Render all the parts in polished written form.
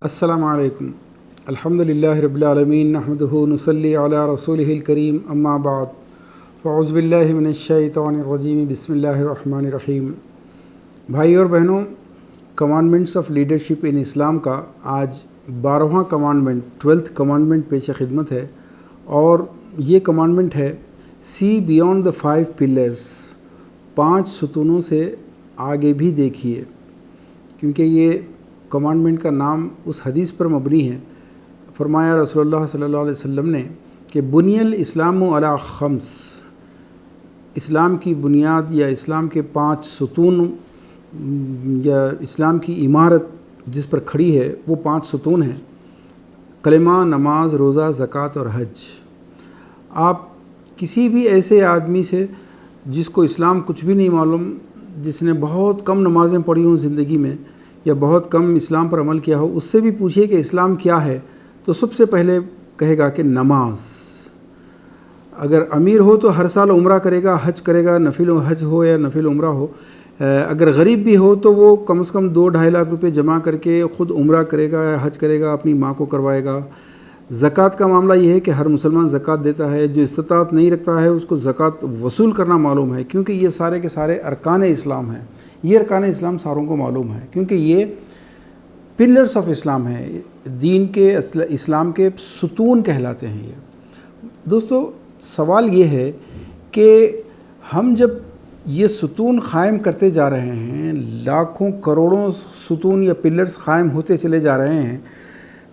السلام علیکم. الحمدللہ رب العالمین نحمدہ نصلی علی رسولہ الکریم اما بعد فاعوذ باللہ من الشیطان الرجیم بسم اللہ الرحمن الرحیم. بھائی اور بہنوں، کمانڈمنٹس آف لیڈرشپ ان اسلام کا آج 12واں کمانڈمنٹ 12th کمانڈمنٹ پیش خدمت ہے، اور یہ کمانڈمنٹ ہے سی بیونڈ دا 5 پلرز، 5 ستونوں سے آگے بھی دیکھیے. کیونکہ یہ کمانڈمنٹ کا نام اس حدیث پر مبنی ہے. فرمایا رسول اللہ صلی اللہ علیہ وسلم نے کہ بنی الاسلام علی 5، اسلام کی بنیاد یا اسلام کے 5 ستون یا اسلام کی عمارت جس پر کھڑی ہے وہ 5 ستون ہیں: کلمہ، نماز، روزہ، زکوٰۃ اور حج. آپ کسی بھی ایسے آدمی سے جس کو اسلام کچھ بھی نہیں معلوم، جس نے بہت کم نمازیں پڑھی ہوں زندگی میں یا بہت کم اسلام پر عمل کیا ہو، اس سے بھی پوچھیے کہ اسلام کیا ہے تو سب سے پہلے کہے گا کہ نماز. اگر امیر ہو تو ہر سال عمرہ کرے گا، حج کرے گا، نفل حج ہو یا نفل عمرہ ہو. اگر غریب بھی ہو تو وہ کم از کم 2-2.5 لاکھ روپے جمع کر کے خود عمرہ کرے گا یا حج کرے گا، اپنی ماں کو کروائے گا. زکوٰۃ کا معاملہ یہ ہے کہ ہر مسلمان زکوٰۃ دیتا ہے. جو استطاعت نہیں رکھتا ہے اس کو زکوٰۃ وصول کرنا معلوم ہے، کیونکہ یہ سارے کے سارے ارکان اسلام ہیں. یہ ارکان اسلام ساروں کو معلوم ہے کیونکہ یہ پلرز آف اسلام ہیں، دین کے اسلام کے ستون کہلاتے ہیں. یہ دوستو، سوال یہ ہے کہ ہم جب یہ ستون قائم کرتے جا رہے ہیں، لاکھوں کروڑوں ستون یا پلرز قائم ہوتے چلے جا رہے ہیں،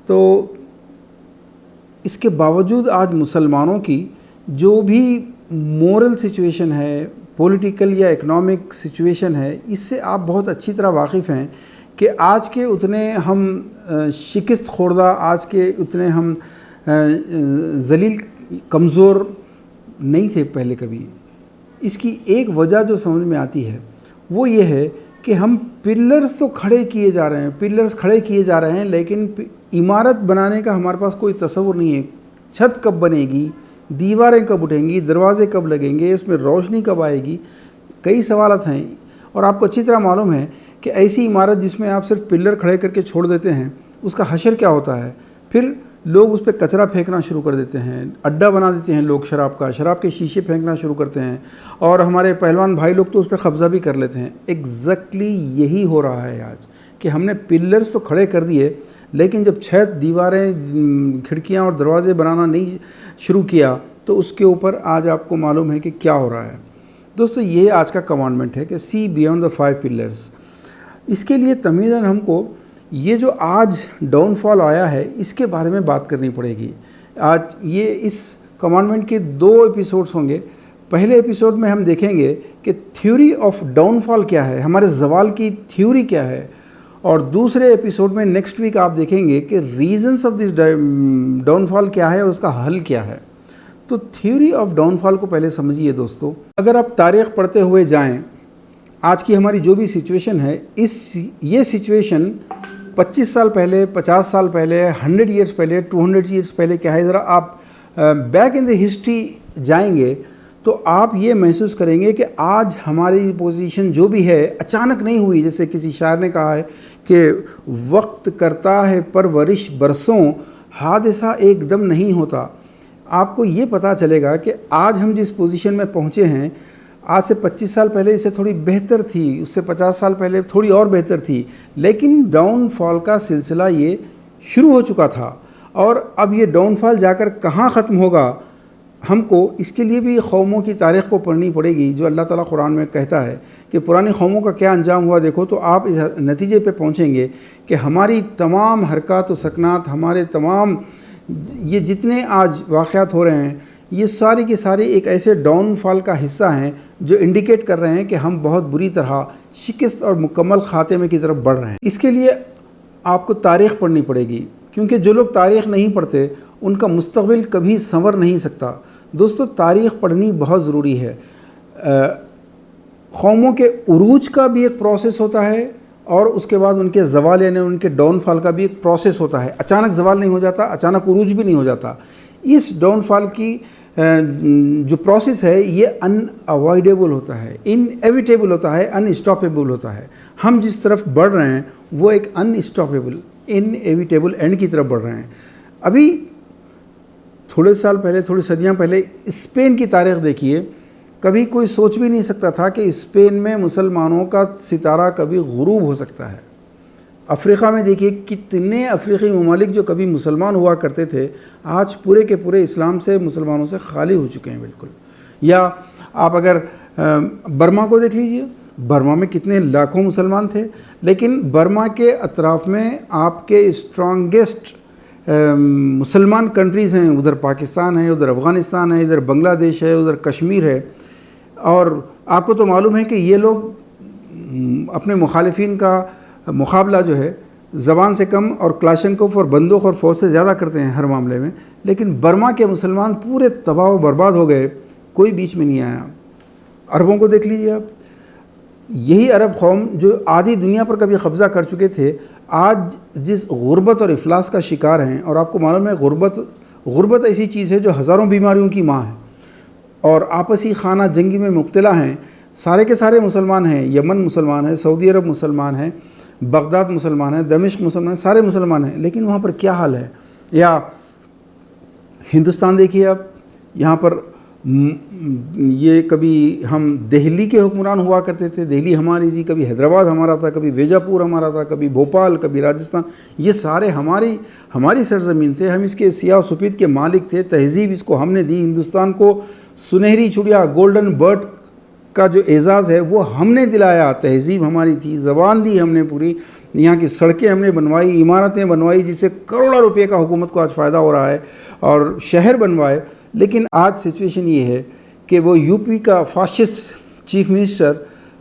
تو اس کے باوجود آج مسلمانوں کی جو بھی مورل سچویشن ہے، پولیٹیکل یا اکنامک سچویشن ہے، اس سے آپ بہت اچھی طرح واقف ہیں کہ آج کے اتنے ہم شکست خوردہ، آج کے اتنے ہم ذلیل کمزور نہیں تھے پہلے کبھی. اس کی ایک وجہ جو سمجھ میں آتی ہے وہ یہ ہے کہ ہم پلرز تو کھڑے کیے جا رہے ہیں، لیکن عمارت بنانے کا ہمارے پاس کوئی تصور نہیں ہے. چھت کب بنے گی، دیواریں کب اٹھیں گی، دروازے کب لگیں گے، اس میں روشنی کب آئے گی، کئی سوالات ہیں. اور آپ کو اچھی طرح معلوم ہے کہ ایسی عمارت جس میں آپ صرف پلر کھڑے کر کے چھوڑ دیتے ہیں، اس کا حشر کیا ہوتا ہے. پھر لوگ اس پہ کچرا پھینکنا شروع کر دیتے ہیں، اڈا بنا دیتے ہیں لوگ شراب کے شیشے پھینکنا شروع کرتے ہیں، اور ہمارے پہلوان بھائی لوگ تو اس پہ قبضہ بھی کر لیتے ہیں. ایگزیکٹلی یہی ہو رہا ہے آج کہ ہم نے پلرز تو کھڑے کر دیے، لیکن جب چھت، دیواریں، کھڑکیاں اور دروازے بنانا نہیں شروع کیا تو اس کے اوپر آج آپ کو معلوم ہے کہ کیا ہو رہا ہے. دوستو، یہ آج کا کمانڈمنٹ ہے کہ سی بیونڈ دا 5 پلرز. اس کے لیے تمہیداً ہم کو یہ جو آج ڈاؤن فال آیا ہے اس کے بارے میں بات کرنی پڑے گی. آج یہ اس کمانڈمنٹ کے 2 ایپیسوڈز ہوں گے. پہلے ایپیسوڈ میں ہم دیکھیں گے کہ تھیوری آف ڈاؤن فال کیا ہے، ہمارے زوال کی تھیوری کیا ہے، اور دوسرے ایپیسوڈ میں نیکسٹ ویک آپ دیکھیں گے کہ ریزنس آف دس ڈاؤن فال کیا ہے اور اس کا حل کیا ہے. تو تھیوری آف ڈاؤن فال کو پہلے سمجھیے دوستو. اگر آپ تاریخ پڑھتے ہوئے جائیں، آج کی ہماری جو بھی سچویشن ہے، یہ سچویشن 25 سال پہلے، 50 سال پہلے، 100 ایئرس پہلے، 200 ایئرس پہلے کیا ہے. ذرا آپ بیک ان دی ہسٹری جائیں گے تو آپ یہ محسوس کریں گے کہ آج ہماری پوزیشن جو بھی ہے اچانک نہیں ہوئی. جیسے کسی شاعر نے کہا ہے کہ وقت کرتا ہے پرورش برسوں، حادثہ ایک دم نہیں ہوتا. آپ کو یہ پتا چلے گا کہ آج ہم جس پوزیشن میں پہنچے ہیں، آج سے 25 سال پہلے اس سے تھوڑی بہتر تھی، اس سے 50 سال پہلے تھوڑی اور بہتر تھی، لیکن ڈاؤن فال کا سلسلہ یہ شروع ہو چکا تھا. اور اب یہ ڈاؤن فال جا کر کہاں ختم ہوگا، ہم کو اس کے لیے بھی قوموں کی تاریخ کو پڑھنی پڑے گی. جو اللہ تعالیٰ قرآن میں کہتا ہے کہ پرانی قوموں کا کیا انجام ہوا دیکھو، تو آپ اس نتیجے پہ پہنچیں گے کہ ہماری تمام حرکات و سکنات، ہمارے تمام یہ جتنے آج واقعات ہو رہے ہیں، یہ ساری کی ساری ایک ایسے ڈاؤن فال کا حصہ ہیں جو انڈیکیٹ کر رہے ہیں کہ ہم بہت بری طرح شکست اور مکمل خاتمے کی طرف بڑھ رہے ہیں. اس کے لیے آپ کو تاریخ پڑھنی پڑے گی، کیونکہ جو لوگ تاریخ نہیں پڑھتے ان کا مستقبل کبھی سنور نہیں سکتا. دوستو، تاریخ پڑھنی بہت ضروری ہے. قوموں کے عروج کا بھی ایک پروسیس ہوتا ہے، اور اس کے بعد ان کے زوال یعنی ان کے ڈاؤن فال کا بھی ایک پروسیس ہوتا ہے. اچانک زوال نہیں ہو جاتا، اچانک عروج بھی نہیں ہو جاتا. اس ڈاؤن فال کی جو پروسیس ہے یہ ان اوائڈیبل ہوتا ہے، ان ایویٹیبل ہوتا ہے، ان اسٹاپیبل ہوتا ہے. ہم جس طرف بڑھ رہے ہیں وہ ایک ان اسٹاپیبل انیویٹیبل اینڈ کی طرف بڑھ رہے ہیں. ابھی تھوڑے سال پہلے، تھوڑی صدیاں پہلے اسپین کی تاریخ دیکھیے، کبھی کوئی سوچ بھی نہیں سکتا تھا کہ اسپین میں مسلمانوں کا ستارہ کبھی غروب ہو سکتا ہے. افریقہ میں دیکھیے کتنے افریقی ممالک جو کبھی مسلمان ہوا کرتے تھے آج پورے کے پورے اسلام سے، مسلمانوں سے خالی ہو چکے ہیں بالکل. یا آپ اگر برما کو دیکھ لیجئے، برما میں کتنے لاکھوں مسلمان تھے، لیکن برما کے اطراف میں آپ کے اسٹرانگیسٹ مسلمان کنٹریز ہیں. ادھر پاکستان ہے، ادھر افغانستان ہے، ادھر بنگلہ دیش ہے، ادھر کشمیر ہے. اور آپ کو تو معلوم ہے کہ یہ لوگ اپنے مخالفین کا مقابلہ جو ہے زبان سے کم اور کلاشنکوف اور بندوق اور فوج سے زیادہ کرتے ہیں ہر معاملے میں. لیکن برما کے مسلمان پورے تباہ و برباد ہو گئے، کوئی بیچ میں نہیں آیا. عربوں کو دیکھ لیجیے آپ، یہی عرب قوم جو آدھی دنیا پر کبھی قبضہ کر چکے تھے آج جس غربت اور افلاس کا شکار ہیں. اور آپ کو معلوم ہے غربت ایسی چیز ہے جو ہزاروں بیماریوں کی ماں ہے، اور آپسی خانہ جنگی میں مبتلا ہیں. سارے کے سارے مسلمان ہیں، یمن مسلمان ہے، سعودی عرب مسلمان ہے، بغداد مسلمان ہے، دمشق مسلمان ہے، سارے مسلمان ہیں. لیکن وہاں پر کیا حال ہے؟ یا ہندوستان دیکھیے آپ، یہاں پر یہ کبھی ہم دہلی کے حکمران ہوا کرتے تھے، دہلی ہماری تھی، کبھی حیدرآباد ہمارا تھا، کبھی بیجاپور ہمارا تھا، کبھی بھوپال، کبھی راجستھان. یہ سارے ہماری سرزمین تھے، ہم اس کے سیاہ سفید کے مالک تھے. تہذیب اس کو ہم نے دی، ہندوستان کو سنہری چڑیا گولڈن برڈ کا جو اعزاز ہے وہ ہم نے دلایا. تہذیب ہماری تھی، زبان دی ہم نے پوری، یہاں کی سڑکیں ہم نے بنوائی، عمارتیں بنوائی جس سے کروڑوں روپے کا حکومت کو آج فائدہ ہو رہا ہے، اور شہر بنوائے. لیکن آج سچویشن یہ ہے کہ وہ یو پی کا فاسسٹ چیف منسٹر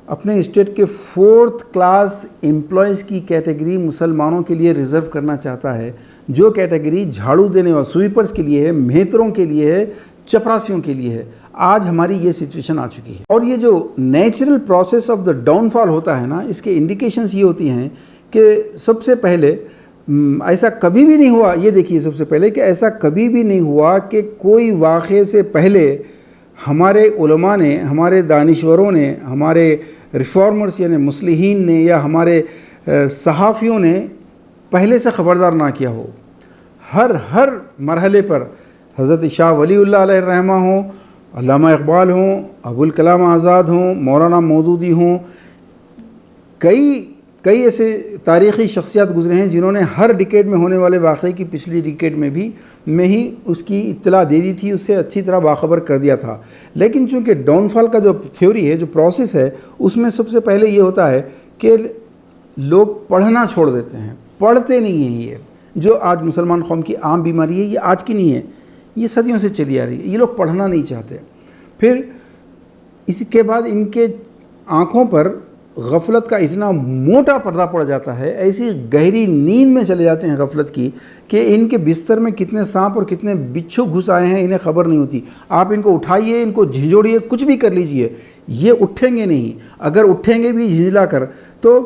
اپنے اسٹیٹ کے 4th کلاس امپلائیز کی کیٹیگری مسلمانوں کے لیے ریزرو کرنا چاہتا ہے، جو کیٹیگری جھاڑو دینے والے سویپرز کے لیے ہے، مہتروں کے لیے ہے، چپراسیوں کے لیے ہے. آج ہماری یہ سچویشن آ چکی ہے. اور یہ جو natural process of the downfall ہوتا ہے نا، اس کے انڈیکیشنز یہ ہوتی ہیں کہ سب سے پہلے ایسا کبھی بھی نہیں ہوا، یہ دیکھیے سب سے پہلے کہ ایسا کبھی بھی نہیں ہوا کہ کوئی واقعے سے پہلے ہمارے علماء نے، ہمارے دانشوروں نے، ہمارے ریفارمرز یعنی مصلحین نے، یا ہمارے صحافیوں نے پہلے سے خبردار نہ کیا ہو. ہر مرحلے پر حضرت شاہ ولی اللہ علیہ الرحمہ ہوں، علامہ اقبال ہوں، ابوالکلام آزاد ہوں، مولانا مودودی ہوں، کئی ایسے تاریخی شخصیات گزرے ہیں جنہوں نے ہر ڈیکیڈ میں ہونے والے واقعے کی پچھلی ڈیکیڈ میں ہی اس کی اطلاع دے دی تھی، اس سے اچھی طرح باخبر کر دیا تھا. لیکن چونکہ ڈاؤن فال کا جو تھیوری ہے، جو پروسیس ہے، اس میں سب سے پہلے یہ ہوتا ہے کہ لوگ پڑھنا چھوڑ دیتے ہیں، پڑھتے نہیں ہیں. یہ جو آج مسلمان قوم کی عام بیماری ہے، یہ آج کی نہیں ہے، یہ صدیوں سے چلی آ رہی ہے. یہ لوگ پڑھنا نہیں چاہتے. پھر اس کے بعد ان کے آنکھوں پر غفلت کا اتنا موٹا پردہ پڑ جاتا ہے، ایسی گہری نیند میں چلے جاتے ہیں غفلت کی کہ ان کے بستر میں کتنے سانپ اور کتنے بچھو گھس آئے ہیں انہیں خبر نہیں ہوتی. آپ ان کو اٹھائیے، ان کو جھنجھوڑیے، کچھ بھی کر لیجئے، یہ اٹھیں گے نہیں. اگر اٹھیں گے بھی جھنجلا کر تو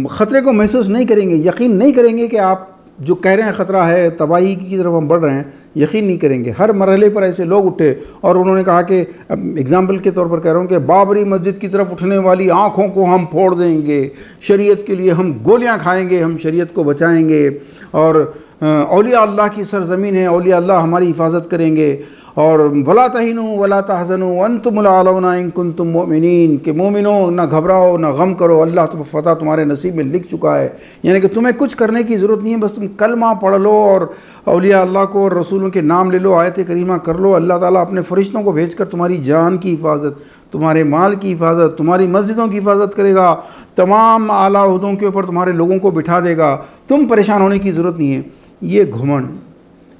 خطرے کو محسوس نہیں کریں گے، یقین نہیں کریں گے کہ آپ جو کہہ رہے ہیں خطرہ ہے، تباہی کی طرف ہم بڑھ رہے ہیں، یقین نہیں کریں گے. ہر مرحلے پر ایسے لوگ اٹھے اور انہوں نے کہا کہ اگزامپل کے طور پر کہہ رہا ہوں کہ بابری مسجد کی طرف اٹھنے والی آنکھوں کو ہم پھوڑ دیں گے، شریعت کے لیے ہم گولیاں کھائیں گے، ہم شریعت کو بچائیں گے، اور اولیاء اللہ کی سرزمین ہے، اولیاء اللہ ہماری حفاظت کریں گے. اور ولا تہنوا ولا تحزنوا وانتم الاعلون ان کنتم مؤمنین، کہ مومنوں نہ گھبراؤ نہ غم کرو، اللہ تو فتح تمہارے نصیب میں لکھ چکا ہے. یعنی کہ تمہیں کچھ کرنے کی ضرورت نہیں ہے، بس تم کلمہ پڑھ لو اور اولیاء اللہ کو اور رسولوں کے نام لے لو، آیت کریمہ کر لو. اللہ تعالیٰ اپنے فرشتوں کو بھیج کر تمہاری جان کی حفاظت، تمہارے مال کی حفاظت، تمہاری مسجدوں کی حفاظت کرے گا، تمام اعلیٰ عہدوں کے اوپر تمہارے لوگوں کو بٹھا دے گا. تم پریشان ہونے کی ضرورت نہیں ہے. یہ گھمنڈ،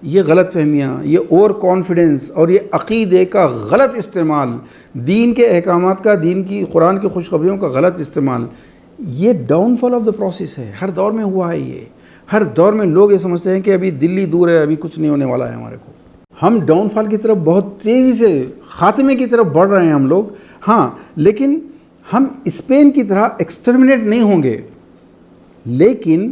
یہ غلط فہمیاں، یہ اوور کانفیڈنس اور یہ عقیدے کا غلط استعمال، دین کے احکامات کا، دین کی قرآن کی خوشخبریوں کا غلط استعمال، یہ down fall of the process ہے. ہر دور میں ہوا ہے. یہ ہر دور میں لوگ یہ سمجھتے ہیں کہ ابھی دلی دور ہے، ابھی کچھ نہیں ہونے والا ہے ہمارے کو. ہم ڈاؤن فال کی طرف بہت تیزی سے، خاتمے کی طرف بڑھ رہے ہیں ہم لوگ. ہاں، لیکن ہم اسپین کی طرح ایکسٹرمنیٹ نہیں ہوں گے، لیکن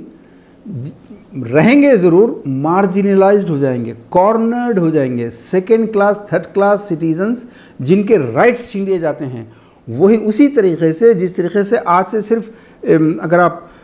رہیں گے ضرور، مارجنلائزڈ ہو جائیں گے، کارنرڈ ہو جائیں گے. 2nd class 3rd class citizens جن کے رائٹس چھین لیے جاتے ہیں، وہی اسی طریقے سے جس طریقے سے آج سے صرف اگر آپ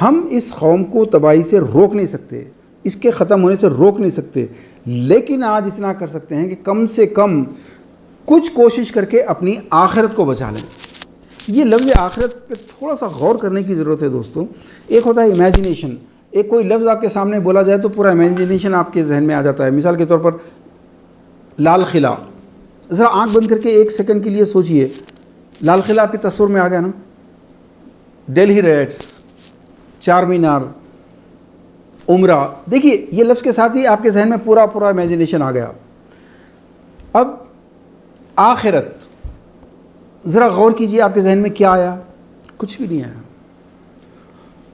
ہم اس قوم کو تباہی سے روک نہیں سکتے، اس کے ختم ہونے سے روک نہیں سکتے، لیکن آج اتنا کر سکتے ہیں کہ کم سے کم کچھ کوشش کر کے اپنی آخرت کو بچا لیں۔ یہ لفظ آخرت پہ تھوڑا سا غور کرنے کی ضرورت ہے دوستو۔ ایک ہوتا ہے امیجینیشن، ایک کوئی لفظ آپ کے سامنے بولا جائے تو پورا امیجینیشن آپ کے ذہن میں آ جاتا ہے۔ مثال کے طور پر لال قلعہ، ذرا آنکھ بند کر کے ایک سیکنڈ کے لیے سوچئے، لال قلعہ آپ کے تصور میں آ گیا نا؟ دہلی ریٹس، چار مینار، عمرہ، دیکھیے یہ لفظ کے ساتھ ہی آپ کے ذہن میں پورا امیجینیشن آ گیا۔ اب آخرت، ذرا غور کیجئے آپ کے ذہن میں کیا آیا؟ کچھ بھی نہیں آیا۔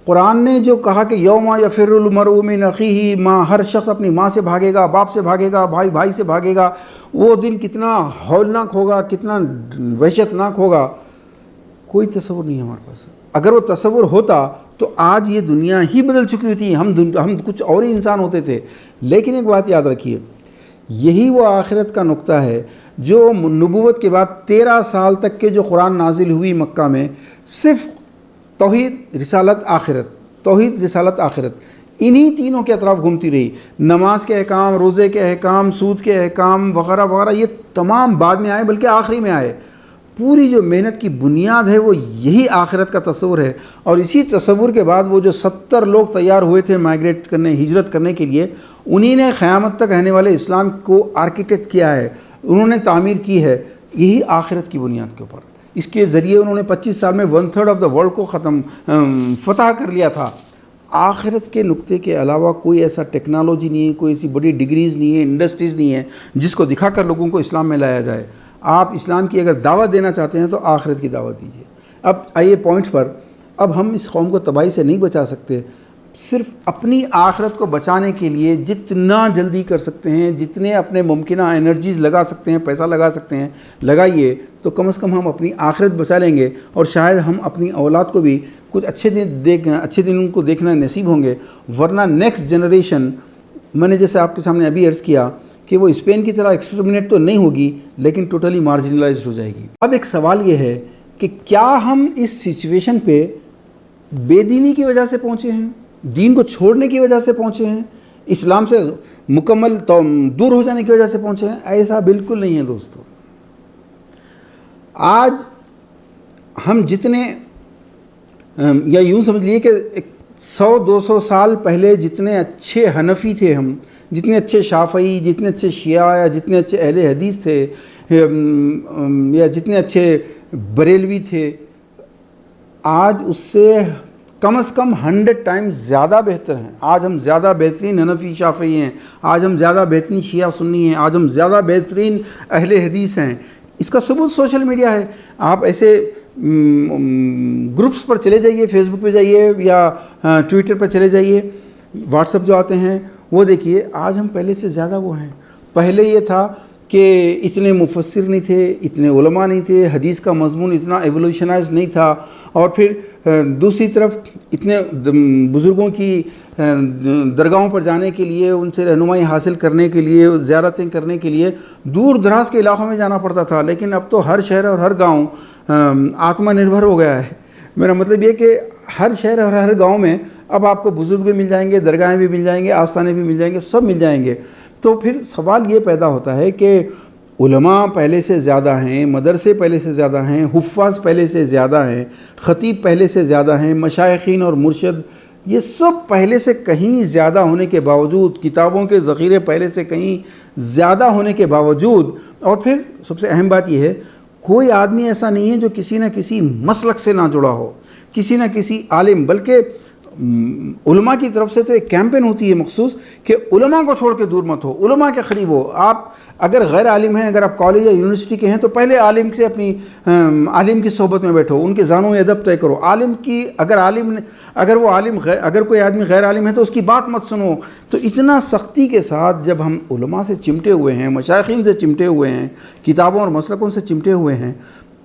قرآن نے جو کہا کہ یوم یفر المرء من اخیہ، ماں، ہر شخص اپنی ماں سے بھاگے گا، باپ سے بھاگے گا، بھائی سے بھاگے گا، وہ دن کتنا ہولناک ہوگا، کتنا وحشت ناک ہوگا، کوئی تصور نہیں ہے ہمارے پاس۔ اگر وہ تصور ہوتا تو آج یہ دنیا ہی بدل چکی ہوتی، ہم کچھ اور ہی انسان ہوتے تھے۔ لیکن ایک بات یاد رکھیے، یہی وہ آخرت کا نقطہ ہے جو نبوت کے بعد 13 سال تک کے جو قرآن نازل ہوئی مکہ میں، صرف توحید، رسالت، آخرت، توحید، رسالت، آخرت، انہی تینوں کے اطراف گھومتی رہی۔ نماز کے احکام، روزے کے احکام، سود کے احکام وغیرہ وغیرہ یہ تمام بعد میں آئے، بلکہ آخری میں آئے۔ پوری جو محنت کی بنیاد ہے وہ یہی آخرت کا تصور ہے، اور اسی تصور کے بعد وہ جو 70 لوگ تیار ہوئے تھے مائیگریٹ کرنے، ہجرت کرنے کے لیے، انہی نے قیامت تک رہنے والے اسلام کو آرکیٹیکٹ کیا ہے، انہوں نے تعمیر کی ہے، یہی آخرت کی بنیاد کے اوپر۔ اس کے ذریعے انہوں نے 25 سال میں 1/3 آف دا ورلڈ کو فتح کر لیا تھا۔ آخرت کے نقطے کے علاوہ کوئی ایسا ٹیکنالوجی نہیں ہے، کوئی ایسی بڑی ڈگریز نہیں ہے، انڈسٹریز نہیں ہے جس کو دکھا کر لوگوں کو اسلام میں لایا جائے۔ آپ اسلام کی اگر دعوت دینا چاہتے ہیں تو آخرت کی دعوت دیجیے۔ اب آئیے پوائنٹ پر، اب ہم اس قوم کو تباہی سے نہیں بچا سکتے، صرف اپنی آخرت کو بچانے کے لیے جتنا جلدی کر سکتے ہیں، جتنے اپنے ممکنہ انرجیز لگا سکتے ہیں، پیسہ لگا سکتے ہیں، لگائیے، تو کم از کم ہم اپنی آخرت بچا لیں گے، اور شاید ہم اپنی اولاد کو بھی کچھ اچھے دن کو دیکھنا نصیب ہوں گے۔ ورنہ نیکسٹ جنریشن، میں نے جیسے آپ کے سامنے ابھی عرض کیا کہ وہ اسپین کی طرح ایکسٹرمنیٹ تو نہیں ہوگی، لیکن ٹوٹلی مارجنلائزڈ ہو جائے گی۔ اب ایک سوال یہ ہے کہ کیا ہم اس سچویشن پہ بے دینی کی وجہ سے پہنچے ہیں، دین کو چھوڑنے کی وجہ سے پہنچے ہیں، اسلام سے مکمل دور ہو جانے کی وجہ سے پہنچے ہیں؟ ایسا بالکل نہیں ہے دوستو۔ آج ہم جتنے، یا یوں سمجھ لیے کہ 100-200 سال پہلے جتنے اچھے حنفی تھے ہم، جتنے اچھے شافعی، جتنے اچھے شیعہ، یا جتنے اچھے اہل حدیث تھے، یا جتنے اچھے بریلوی تھے، آج اس سے کم از کم 100 ٹائمز زیادہ بہتر ہیں۔ آج ہم زیادہ بہترین حنفی شافعی ہیں، آج ہم زیادہ بہترین شیعہ سنی ہیں، آج ہم زیادہ بہترین اہل حدیث ہیں۔ اس کا ثبوت سوشل میڈیا ہے۔ آپ ایسے گروپس پر چلے جائیے، فیس بک پہ جائیے یا ٹویٹر پر چلے جائیے، واٹس ایپ جو آتے ہیں وہ دیکھیے، آج ہم پہلے سے زیادہ وہ ہیں۔ پہلے یہ تھا کہ اتنے مفسر نہیں تھے، اتنے علماء نہیں تھے، حدیث کا مضمون اتنا ایوولوشنائز نہیں تھا، اور پھر دوسری طرف اتنے بزرگوں کی درگاہوں پر جانے کے لیے، ان سے رہنمائی حاصل کرنے کے لیے، زیارتیں کرنے کے لیے دور دراز کے علاقوں میں جانا پڑتا تھا۔ لیکن اب تو ہر شہر اور ہر گاؤں آتما نربھر ہو گیا ہے۔ میرا مطلب یہ کہ ہر شہر اور ہر گاؤں میں اب آپ کو بزرگ بھی مل جائیں گے، درگاہیں بھی مل جائیں گے، آستانے بھی مل جائیں گے، سب مل جائیں گے۔ تو پھر سوال یہ پیدا ہوتا ہے کہ علماء پہلے سے زیادہ ہیں، مدرسے پہلے سے زیادہ ہیں، حفاظ پہلے سے زیادہ ہیں، خطیب پہلے سے زیادہ ہیں، مشائخین اور مرشد یہ سب پہلے سے کہیں زیادہ ہونے کے باوجود، کتابوں کے ذخیرے پہلے سے کہیں زیادہ ہونے کے باوجود، اور پھر سب سے اہم بات یہ ہے، کوئی آدمی ایسا نہیں ہے جو کسی نہ کسی مسلک سے نہ جڑا ہو، کسی نہ کسی عالم، بلکہ علماء کی طرف سے تو ایک کیمپین ہوتی ہے مخصوص کہ علماء کو چھوڑ کے دور مت ہو، علماء کے قریب ہو۔ آپ اگر غیر عالم ہیں، اگر آپ کالج یا یونیورسٹی کے ہیں تو پہلے عالم سے اپنی عالم کی صحبت میں بیٹھو، ان کے زانو ادب طے کرو۔ عالم کی اگر کوئی آدمی غیر عالم ہے تو اس کی بات مت سنو۔ تو اتنا سختی کے ساتھ جب ہم علماء سے چمٹے ہوئے ہیں، مشائخین سے چمٹے ہوئے ہیں، کتابوں اور مسلکوں سے چمٹے ہوئے ہیں،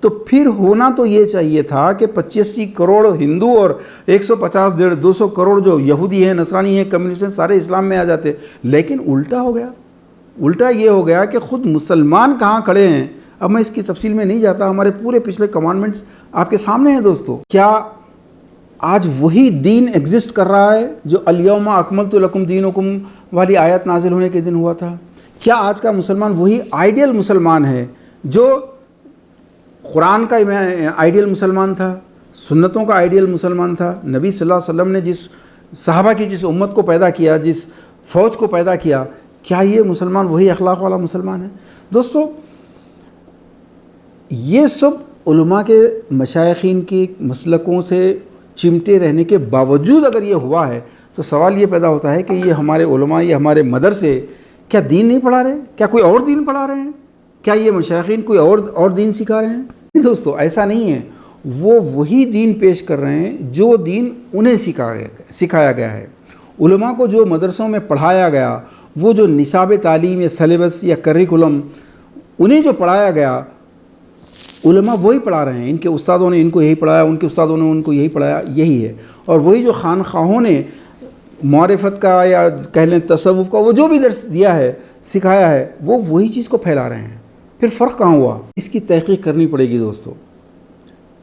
تو پھر ہونا تو یہ چاہیے تھا کہ 25 کروڑ ہندو اور 150-200 کروڑ جو یہودی ہیں، نصرانی ہیں، کمیونسٹ ہیں، سارے اسلام میں آ جاتے، لیکن الٹا ہو گیا۔ الٹا یہ ہو گیا کہ خود مسلمان کہاں کھڑے ہیں۔ اب میں اس کی تفصیل میں نہیں جاتا، ہمارے پورے پچھلے کمانڈمنٹس آپ کے سامنے ہیں دوستو۔ کیا آج وہی دین ایگزسٹ کر رہا ہے جو الیوم اکملت لکم دینکم والی آیت نازل ہونے کے دن ہوا تھا؟ کیا آج کا مسلمان وہی آئیڈیل مسلمان ہے جو قرآن کا آئیڈیل مسلمان تھا، سنتوں کا آئیڈیل مسلمان تھا؟ نبی صلی اللہ علیہ وسلم نے جس صحابہ کی جس امت کو پیدا کیا، جس فوج کو پیدا کیا، کیا یہ مسلمان وہی اخلاق والا مسلمان ہے؟ دوستو، یہ سب علماء کے مشائخین کی مسلکوں سے چمٹے رہنے کے باوجود اگر یہ ہوا ہے تو سوال یہ پیدا ہوتا ہے کہ یہ ہمارے علماء، یہ ہمارے مدرسے کیا دین نہیں پڑھا رہے؟ کیا کوئی اور دین پڑھا رہے ہیں؟ کیا یہ مشائخین کوئی اور دین سکھا رہے ہیں؟ نہیں دوستو، ایسا نہیں ہے. وہ وہی دین پیش کر رہے ہیں جو دین انہیں سکھایا گیا ہے. علماء کو جو مدرسوں میں پڑھایا گیا، وہ جو نصاب تعلیم یا سلیبس یا کریکولم انہیں جو پڑھایا گیا، علماء وہی پڑھا رہے ہیں. ان کے استادوں نے ان کو یہی پڑھایا، ان کے استادوں نے ان کو یہی پڑھایا، یہی ہے. اور وہی جو خانخواہوں نے معرفت کا یا کہہ لیں تصوف کا وہ جو بھی درس دیا ہے، سکھایا ہے، وہ وہی چیز کو پھیلا رہے ہیں. پھر فرق کہاں ہوا؟ اس کی تحقیق کرنی پڑے گی دوستو.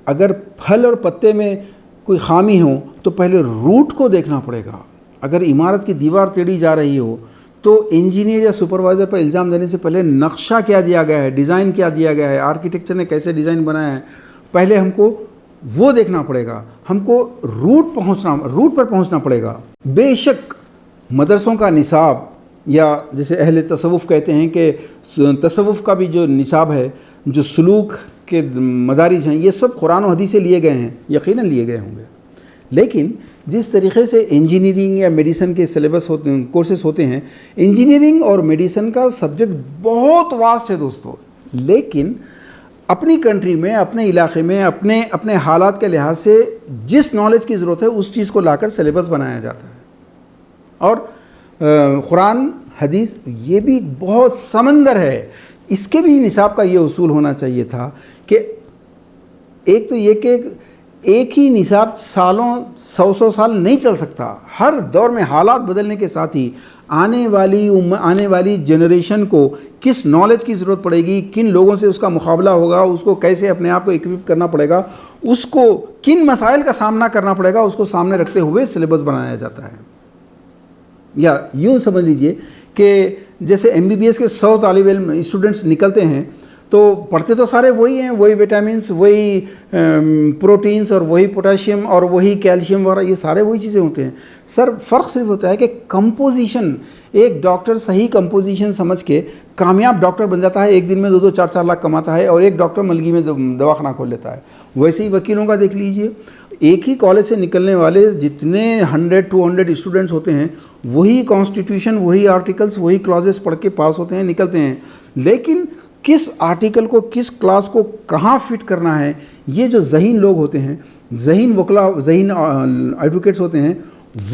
اگر پھل اور پتے میں کوئی خامی ہو تو پہلے روٹ کو دیکھنا پڑے گا. اگر عمارت کی دیوار ٹیڑھی جا رہی ہو تو انجینئر یا سپروائزر پر الزام دینے سے پہلے نقشہ کیا دیا گیا ہے، ڈیزائن کیا دیا گیا ہے، آرکیٹیکچر نے کیسے ڈیزائن بنایا ہے، پہلے ہم کو وہ دیکھنا پڑے گا. ہم کو روٹ پر پہنچنا پڑے گا. بے شک مدرسوں کا نصاب، یا جیسے اہل تصوف کہتے ہیں کہ تصوف کا بھی جو نصاب ہے، جو سلوک کے مدارج ہیں، یہ سب قرآن و حدیث سے لیے گئے ہیں، یقیناً لیے گئے ہوں گے. لیکن جس طریقے سے انجینئرنگ یا میڈیسن کے سلیبس ہوتے ہیں، کورسز ہوتے ہیں، انجینئرنگ اور میڈیسن کا سبجیکٹ بہت واسٹ ہے دوستو. لیکن اپنی کنٹری میں، اپنے علاقے میں، اپنے حالات کے لحاظ سے جس نالج کی ضرورت ہے اس چیز کو لا کر سلیبس بنایا جاتا ہے. اور قرآن حدیث یہ بھی بہت سمندر ہے. اس کے بھی نصاب کا یہ اصول ہونا چاہیے تھا کہ ایک تو یہ کہ ایک ہی نصاب سالوں 100 سال نہیں چل سکتا. ہر دور میں حالات بدلنے کے ساتھ ہی آنے والی جنریشن کو کس نالج کی ضرورت پڑے گی، کن لوگوں سے اس کا مقابلہ ہوگا، اس کو کیسے اپنے آپ کو اکوپ کرنا پڑے گا، اس کو کن مسائل کا سامنا کرنا پڑے گا، اس کو سامنے رکھتے ہوئے سلیبس بنایا جاتا ہے. یا یوں سمجھ لیجئے کہ جیسے MBBS کے 100 طالب علم اسٹوڈنٹس نکلتے ہیں تو پڑھتے تو سارے وہی ہیں، وہی وٹامنس، وہی پروٹینز اور وہی پوٹاشیم اور وہی کیلشیم وغیرہ، یہ سارے وہی چیزیں ہوتے ہیں. سر فرق صرف ہوتا ہے کہ کمپوزیشن، ایک ڈاکٹر صحیح کمپوزیشن سمجھ کے کامیاب ڈاکٹر بن جاتا ہے، ایک دن میں 2-2 4-4 لاکھ کماتا ہے، اور ایک ڈاکٹر ملگی میں دواخانہ کھول لیتا ہے. ویسے ہی وکیلوں کا دیکھ لیجئے، ایک ہی کالج سے نکلنے والے جتنے 100-200 اسٹوڈنٹس ہوتے ہیں، وہی کانسٹیٹیوشن، وہی آرٹیکلز، وہی کلازز پڑھ کے پاس ہوتے ہیں، نکلتے ہیں. لیکن کس آرٹیکل کو، کس کلاس کو کہاں فٹ کرنا ہے، یہ جو ذہین لوگ ہوتے ہیں، ذہین وکلا، ذہین ایڈوکیٹس ہوتے ہیں،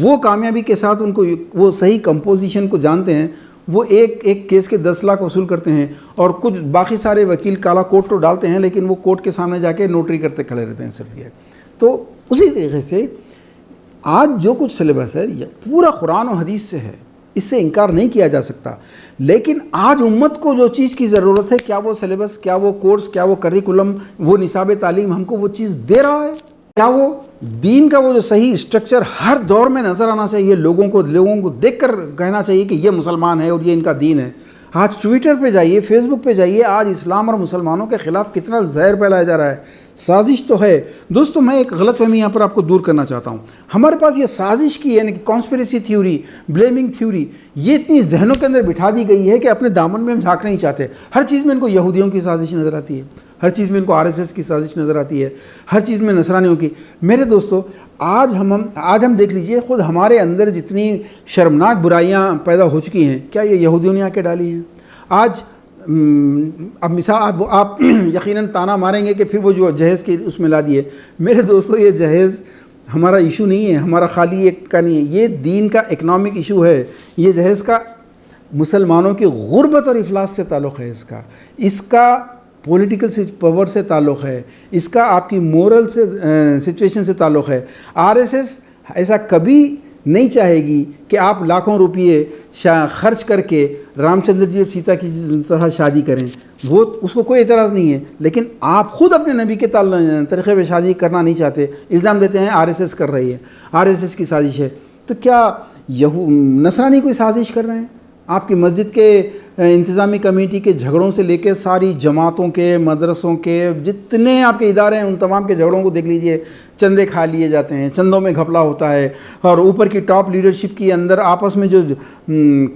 وہ کامیابی کے ساتھ ان کو وہ صحیح کمپوزیشن کو جانتے ہیں. وہ ایک کیس کے 10 لاکھ وصول کرتے ہیں، اور کچھ باقی سارے وکیل کالا کوٹ تو ڈالتے ہیں لیکن وہ کورٹ کے سامنے جا کے نوٹری کرتے کھڑے رہتے ہیں صرف. یہ تو اسی طریقے سے آج جو کچھ سلیبس ہے یہ پورا قرآن و حدیث سے ہے، اس سے انکار نہیں کیا جا سکتا. لیکن آج امت کو جو چیز کی ضرورت ہے، کیا وہ سلیبس، کیا وہ کورس، کیا وہ کریکولم، وہ نصاب تعلیم ہم کو وہ چیز دے رہا ہے؟ کیا وہ دین کا وہ جو صحیح اسٹرکچر ہر دور میں نظر آنا چاہیے، لوگوں کو دیکھ کر کہنا چاہیے کہ یہ مسلمان ہے اور یہ ان کا دین ہے؟ آج ٹویٹر پہ جائیے، فیس بک پہ جائیے، آج اسلام اور مسلمانوں کے خلاف کتنا زہر پھیلایا جا رہا ہے. سازش تو ہے دوستو. میں ایک غلط فہمی یہاں پر آپ کو دور کرنا چاہتا ہوں. ہمارے پاس یہ سازش کی یعنی کہ کانسپریسی تھیوری، بلیمنگ تھیوری، یہ اتنی ذہنوں کے اندر بٹھا دی گئی ہے کہ اپنے دامن میں ہم جھانکنا نہیں چاہتے. ہر چیز میں ان کو یہودیوں کی سازش نظر آتی ہے، ہر چیز میں ان کو RSS کی سازش نظر آتی ہے، ہر چیز میں نصرانیوں کی. میرے دوستو، آج ہم دیکھ لیجئے، خود ہمارے اندر جتنی شرمناک برائیاں پیدا ہو چکی ہیں، کیا یہ یہودیوں نے آ کے ڈالی ہیں؟ آج اب مثال آپ یقیناً تانا ماریں گے کہ پھر وہ جو جہیز کے اس میں لا دیے. میرے دوستو، یہ جہیز ہمارا ایشو نہیں ہے، ہمارا خالی ایک کا نہیں ہے، یہ دین کا اکنامک ایشو ہے. یہ جہیز کا مسلمانوں کی غربت اور افلاس سے تعلق ہے، اس کا پولیٹیکل پاور سے تعلق ہے، اس کا آپ کی مورل سے سچویشن سے تعلق ہے. RSS ایسا کبھی نہیں چاہے گی کہ آپ لاکھوں روپیے خرچ کر کے رام چندر جی اور سیتا کی طرح شادی کریں، وہ اس کو کوئی اعتراض نہیں ہے، لیکن آپ خود اپنے نبی کے طریقے پہ شادی کرنا نہیں چاہتے، الزام دیتے ہیں RSS کر رہی ہے، RSS کی سازش ہے. تو کیا نصرانی کوئی سازش کر رہے ہیں؟ آپ کی مسجد کے انتظامی کمیٹی کے جھگڑوں سے لے کے ساری جماعتوں کے، مدرسوں کے، جتنے آپ کے ادارے ہیں ان تمام کے جھگڑوں کو دیکھ لیجئے، چندے کھا لیے جاتے ہیں، چندوں میں گھپلا ہوتا ہے، اور اوپر کی ٹاپ لیڈرشپ کی اندر آپس میں جو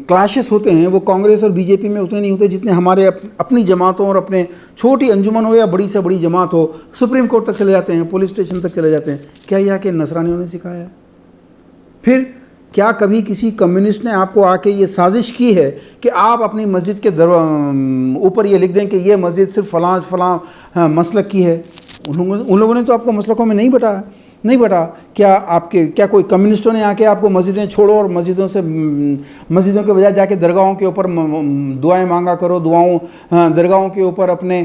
کلاشز ہوتے ہیں وہ کانگریس اور BJP میں اتنے نہیں ہوتے جتنے ہمارے اپنی جماعتوں اور اپنے چھوٹی انجمن ہو یا بڑی سے بڑی جماعت ہو، سپریم کورٹ تک چلے جاتے ہیں، پولیس اسٹیشن تک چلے جاتے ہیں. کیا یہ کہ نصرانیوں نے سکھایا ہے؟ پھر کیا کبھی کسی کمیونسٹ نے آپ کو آ کے یہ سازش کی ہے کہ آپ اپنی مسجد کے اوپر یہ لکھ دیں کہ یہ مسجد صرف فلاں فلاں مسلک کی ہے؟ ان لوگوں نے تو آپ کو مسلکوں میں نہیں بٹا. کیا کوئی کمیونسٹوں نے آ کے آپ کو مسجدیں چھوڑو اور مسجدوں کے بجائے جا کے درگاہوں کے اوپر دعائیں مانگا کرو، درگاہوں کے اوپر اپنے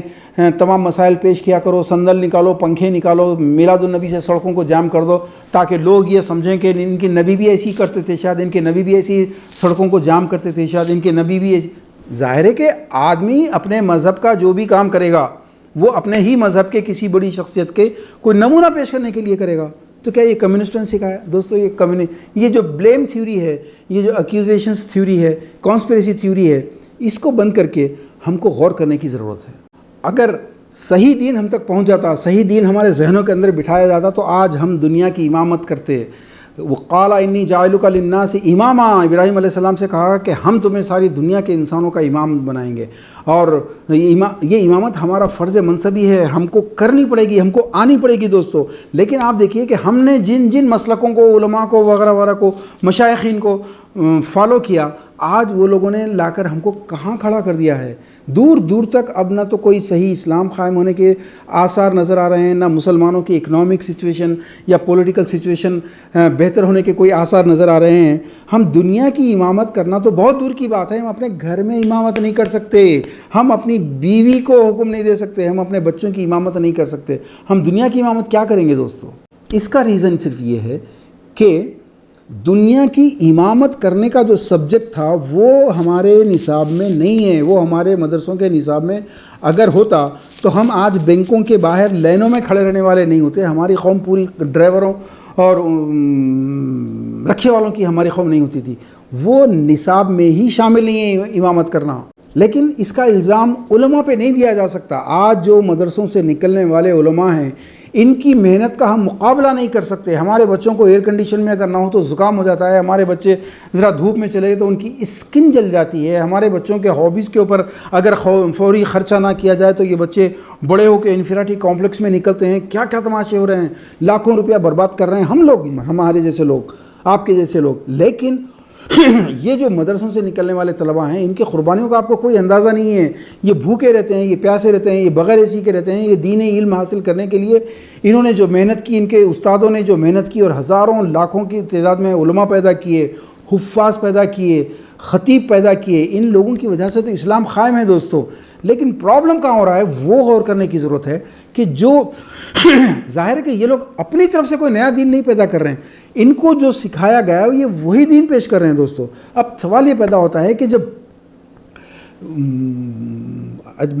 تمام مسائل پیش کیا کرو، صندل نکالو، پنکھے نکالو، میلاد النبی سے سڑکوں کو جام کر دو تاکہ لوگ یہ سمجھیں کہ ان کے نبی بھی ایسی کرتے تھے، شاید ان کے نبی بھی ایسی سڑکوں کو جام کرتے تھے، شاید ان کے نبی بھی ایسی. ظاہر ہے کہ آدمی اپنے مذہب کا جو بھی کام کرے گا وہ اپنے ہی مذہب کے کسی بڑی شخصیت کے کوئی نمونہ پیش کرنے کے لیے کرے گا. تو کیا یہ کمیونسٹوں نے سکھایا؟ دوستو یہ جو بلیم تھیوری ہے، یہ جو ایکیوزیشنز تھیوری ہے، کانسپریسی تھیوری ہے، اس کو بند کر کے ہم کو غور کرنے کی ضرورت ہے. اگر صحیح دین ہم تک پہنچ جاتا، صحیح دین ہمارے ذہنوں کے اندر بٹھایا جاتا تو آج ہم دنیا کی امامت کرتے. وقال انی جاعلک للناس اماما، ابراہیم علیہ السلام سے کہا کہ ہم تمہیں ساری دنیا کے انسانوں کا امام بنائیں گے، اور یہ امامت ہمارا فرض منصبی ہے، ہم کو کرنی پڑے گی، ہم کو آنی پڑے گی دوستو. لیکن آپ دیکھیے کہ ہم نے جن مسلکوں کو، علماء کو وغیرہ وغیرہ کو، مشائخین کو فالو کیا، آج وہ لوگوں نے لا کر ہم کو کہاں کھڑا کر دیا ہے. دور دور تک اب نہ تو کوئی صحیح اسلام قائم ہونے کے آثار نظر آ رہے ہیں، نہ مسلمانوں کی اکنامک سچویشن یا پولیٹیکل سچویشن بہتر ہونے کے کوئی آثار نظر آ رہے ہیں. ہم دنیا کی امامت کرنا تو بہت دور کی بات ہے، ہم اپنے گھر میں امامت نہیں کر سکتے، ہم اپنی بیوی کو حکم نہیں دے سکتے، ہم اپنے بچوں کی امامت نہیں کر سکتے. ہم دنیا کی امامت کیا کریں گے دوستو؟ اس کا ریزن صرف یہ ہے کہ دنیا کی امامت کرنے کا جو سبجیکٹ تھا وہ ہمارے نصاب میں نہیں ہے. وہ ہمارے مدرسوں کے نصاب میں اگر ہوتا تو ہم آج بینکوں کے باہر لائنوں میں کھڑے رہنے والے نہیں ہوتے. ہماری قوم پوری ڈرائیوروں اور رکشے والوں کی ہماری قوم نہیں ہوتی تھی. وہ نصاب میں ہی شامل نہیں ہے امامت کرنا. لیکن اس کا الزام علماء پہ نہیں دیا جا سکتا. آج جو مدرسوں سے نکلنے والے علماء ہیں ان کی محنت کا ہم مقابلہ نہیں کر سکتے. ہمارے بچوں کو ایئر کنڈیشن میں اگر نہ ہو تو زکام ہو جاتا ہے، ہمارے بچے ذرا دھوپ میں چلے تو ان کی اسکن جل جاتی ہے. ہمارے بچوں کے ہابیز کے اوپر اگر فوری خرچہ نہ کیا جائے تو یہ بچے بڑے ہو کے انفیریٹی کمپلیکس میں نکلتے ہیں. کیا کیا تماشے ہو رہے ہیں، لاکھوں روپیہ برباد کر رہے ہیں ہم لوگ، ہمارے جیسے لوگ، آپ کے جیسے لوگ. لیکن یہ جو مدرسوں سے نکلنے والے طلباء ہیں ان کی قربانیوں کا آپ کو کوئی اندازہ نہیں ہے. یہ بھوکے رہتے ہیں، یہ پیاسے رہتے ہیں، یہ بغیر اسی کے رہتے ہیں. یہ دینی علم حاصل کرنے کے لیے انہوں نے جو محنت کی، ان کے استادوں نے جو محنت کی، اور ہزاروں لاکھوں کی تعداد میں علماء پیدا کیے، حفاظ پیدا کیے، خطیب پیدا کیے، ان لوگوں کی وجہ سے تو اسلام قائم ہے دوستو. لیکن پرابلم کہاں ہو رہا ہے وہ غور کرنے کی ضرورت ہے کہ جو ظاہر ہے کہ یہ لوگ اپنی طرف سے کوئی نیا دین نہیں پیدا کر رہے ہیں، ان کو جو سکھایا گیا ہے یہ وہی دین پیش کر رہے ہیں دوستو. اب سوال یہ پیدا ہوتا ہے کہ جب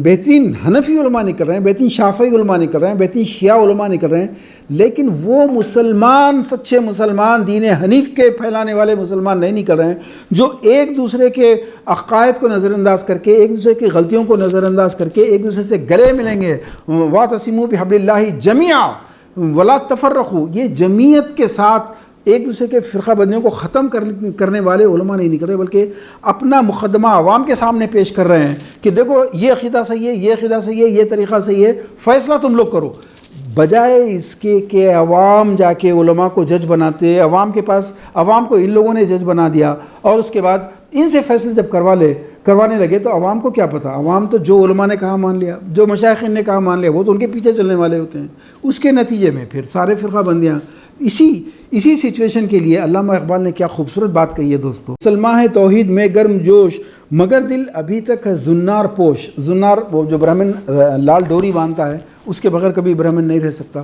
بہترین حنفی علماء نکل رہے ہیں، بہترین شافعی علماء نکل رہے ہیں، بہترین شیعہ علماء نکل رہے ہیں، لیکن وہ مسلمان، سچے مسلمان، دین حنیف کے پھیلانے والے مسلمان نہیں نکل رہے ہیں جو ایک دوسرے کے عقائد کو نظر انداز کر کے، ایک دوسرے کی غلطیوں کو نظر انداز کر کے ایک دوسرے سے گلے ملیں گے. وَاعْتَصِمُوا بِحَبْلِ اللَّهِ جَمِيعًا وَلَا تَفَرَّقُوا. یہ جمعیت کے ساتھ ایک دوسرے کے فرقہ بندیوں کو ختم کرنے والے علماء نہیں نکل رہے، بلکہ اپنا مقدمہ عوام کے سامنے پیش کر رہے ہیں کہ دیکھو یہ عقیدہ صحیح ہے، یہ عقیدہ صحیح ہے، یہ طریقہ صحیح ہے، فیصلہ تم لوگ کرو. بجائے اس کے کہ عوام جا کے علماء کو جج بناتے، عوام کو ان لوگوں نے جج بنا دیا، اور اس کے بعد ان سے فیصلے جب کروانے لگے تو عوام کو کیا پتہ. عوام تو جو علماء نے کہا مان لیا، جو مشائخین نے کہا مان لیا، وہ تو ان کے پیچھے چلنے والے ہوتے ہیں. اس کے نتیجے میں پھر سارے فرقہ بندیاں. اسی سچویشن کے لیے علامہ اقبال نے کیا خوبصورت بات کہی ہے دوستو. مسلمان ہے توحید میں گرم جوش، مگر دل ابھی تک ہے زنار پوش. زنار وہ جو برہمن لال ڈوری باندھتا ہے، اس کے بغیر کبھی برہمن نہیں رہ سکتا.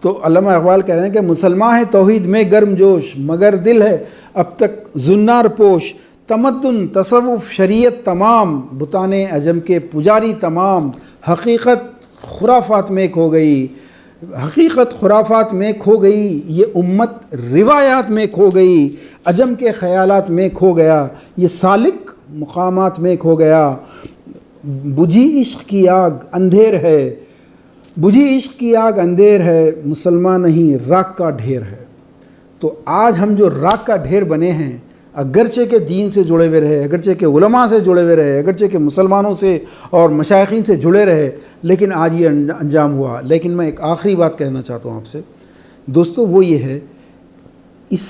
تو علامہ اقبال کہہ رہے ہیں کہ مسلمان ہے توحید میں گرم جوش، مگر دل ہے اب تک زنار پوش. تمدن، تصوف، شریعت تمام، بتان عجم کے پجاری تمام، حقیقت خرافات میں کھو گئی، حقیقت خرافات میں کھو گئی، یہ امت روایات میں کھو گئی، عجم کے خیالات میں کھو گیا، یہ سالک مقامات میں کھو گیا، بجھی عشق کی آگ اندھیر ہے، بجھی عشق کی آگ اندھیر ہے، مسلمان نہیں راک کا ڈھیر ہے۔ تو آج ہم جو راک کا ڈھیر بنے ہیں، اگرچہ کہ دین سے جڑے ہوئے رہے، اگرچہ کہ علماء سے جڑے ہوئے رہے، اگرچہ کہ مسلمانوں سے اور مشائخین سے جڑے رہے، لیکن آج یہ انجام ہوا۔ لیکن میں ایک آخری بات کہنا چاہتا ہوں آپ سے دوستو، وہ یہ ہے، اس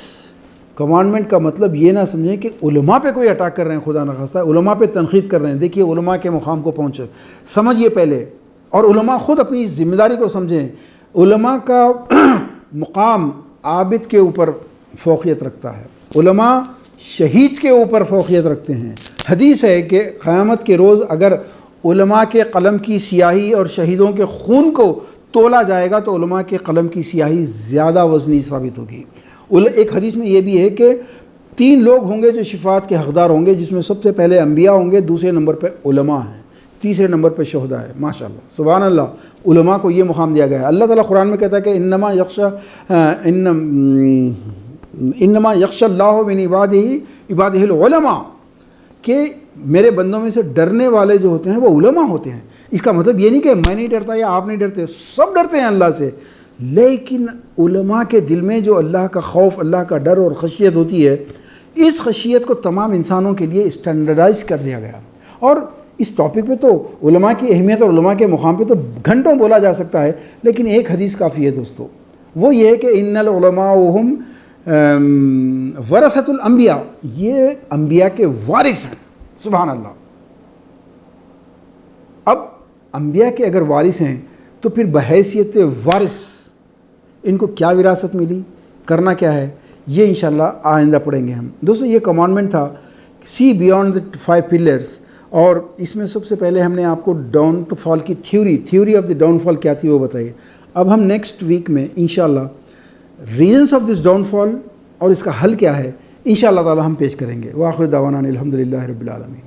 کمانڈمنٹ کا مطلب یہ نہ سمجھیں کہ علماء پہ کوئی اٹیک کر رہے ہیں، خدا نخواستہ علماء پہ تنقید کر رہے ہیں۔ دیکھیے علماء کے مقام کو پہنچے سمجھیے پہلے، اور علماء خود اپنی ذمہ داری کو سمجھیں۔ علماء کا مقام عابد کے اوپر فوقیت رکھتا ہے، علماء شہید کے اوپر فوقیت رکھتے ہیں۔ حدیث ہے کہ قیامت کے روز اگر علماء کے قلم کی سیاہی اور شہیدوں کے خون کو تولا جائے گا تو علماء کے قلم کی سیاہی زیادہ وزنی ثابت ہوگی۔ ایک حدیث میں یہ بھی ہے کہ 3 لوگ ہوں گے جو شفاعت کے حقدار ہوں گے، جس میں سب سے پہلے انبیاء ہوں گے، دوسرے نمبر پہ علماء ہیں، تیسرے نمبر پہ شہداء ہے۔ ماشاءاللہ سبحان اللہ، علماء کو یہ مقام دیا گیا ہے۔ اللہ تعالیٰ قرآن میں کہتا ہے کہ انما یخشى اللہ من عبادہ العلماء، کہ میرے بندوں میں سے ڈرنے والے جو ہوتے ہیں وہ علماء ہوتے ہیں۔ اس کا مطلب یہ نہیں کہ میں نہیں ڈرتا یا آپ نہیں ڈرتے، سب ڈرتے ہیں اللہ سے، لیکن علماء کے دل میں جو اللہ کا خوف، اللہ کا ڈر اور خشیت ہوتی ہے، اس خشیت کو تمام انسانوں کے لیے اسٹینڈرڈائز کر دیا گیا۔ اور اس ٹاپک پہ تو علماء کی اہمیت اور علماء کے مقام پہ تو گھنٹوں بولا جا سکتا ہے، لیکن ایک حدیث کافی ہے دوستو، وہ یہ ہے کہ ان العلماء هم ورثۃ الانبیاء، یہ انبیاء کے وارث ہیں۔ سبحان اللہ۔ اب انبیاء کے اگر وارث ہیں تو پھر بحیثیت وارث ان کو کیا وراثت ملی، کرنا کیا ہے، یہ انشاءاللہ آئندہ پڑھیں گے ہم۔ دوستو یہ کمانڈمنٹ تھا سی بیانڈ the 5 pillars، اور اس میں سب سے پہلے ہم نے آپ کو ڈاؤن ٹو فال کی تھیوری آف دی ڈاؤن فال کیا تھی وہ بتائیے۔ اب ہم نیکسٹ ویک میں انشاءاللہ ریزنس آف دس ڈاؤن فال اور اس کا حل کیا ہے انشاءاللہ تعالی ہم پیش کریں گے۔ وآخر دعوانا الحمدللہ رب العالمین۔